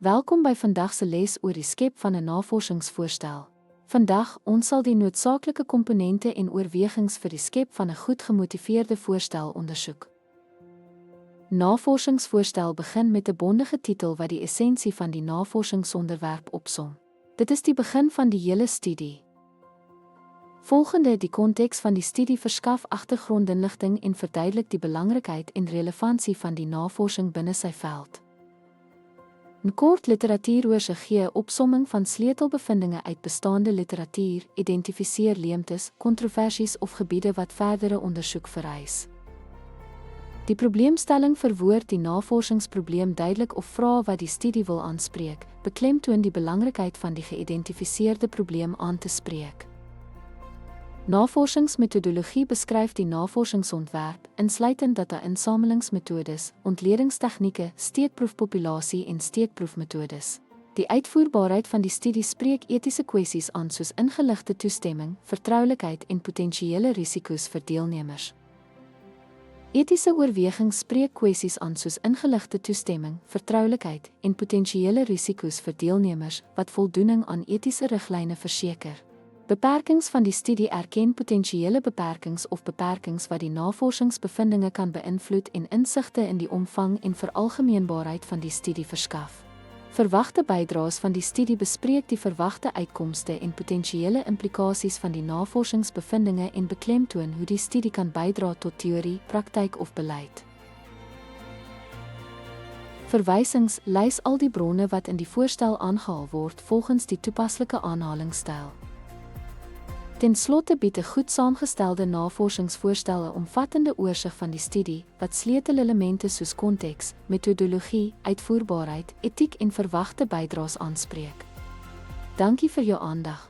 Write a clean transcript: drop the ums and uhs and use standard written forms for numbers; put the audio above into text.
Welkom by vandag se les oor die skep van 'n navorsingsvoorstel. Vandag ons sal die noodsaaklike komponente en oorwegings vir die skep van 'n goed gemotiveerde voorstel ondersoek. Navorsingsvoorstel begin met 'n bondige titel wat die essensie van die navorsingsonderwerp opsom. Dit is die begin van die hele studie. Volgende die konteks van die studie verskaf agtergrondinligting en verduidelik die belangrikheid en relevantie van die navorsing binne sy veld. 'n Kort literatuuroorseig gee 'n opsomming van sleutelbevindinge uit bestaande literatuur, identifiseer leemtes, kontroversies of gebiede wat verdere ondersoek vereis. Die probleemstelling verwoord die navorsingsprobleem duidelik of vra wat die studie wil aanspreek, beklemtoon die belangrikheid van die geïdentifiseerde probleem aan te spreek. Navorsingsmetodologie beskryf die navorsingsontwerp, insluitend data-insamelingsmetodes, ontledingstegnieke, steekproefpopulasie en steekproefmetodes. Die uitvoerbaarheid van die studie spreek etiese kwessies aan soos ingeligte toestemming, vertroulikheid en potensiële risiko's vir deelnemers. Etiese oorwegings spreek kwessies aan soos ingeligte toestemming, vertroulikheid en potensiële risiko's vir deelnemers wat voldoening aan etiese riglyne verseker. Beperkings van die studie erken potensiële beperkings of beperkings wat die navorsingsbevindinge kan beïnvloed en insigte in die omvang en veralgemeenbaarheid van die studie verskaf. Verwagte bydraes van die studie bespreek die verwagte uitkomste en potensiële implikasies van die navorsingsbevindinge en beklemtoon hoe die studie kan bydra tot teorie, praktyk of beleid. Verwysings lys al die bronne wat in die voorstel aangehaal word volgens die toepaslike aanhalingsstyl. Ten slotte bied 'n goed saamgestelde navorsingsvoorstel 'n omvattende oorsig van die studie, wat sleutelelemente soos konteks, metodologie, uitvoerbaarheid, etiek en verwagte bydraes aanspreek. Dankie vir jou aandag.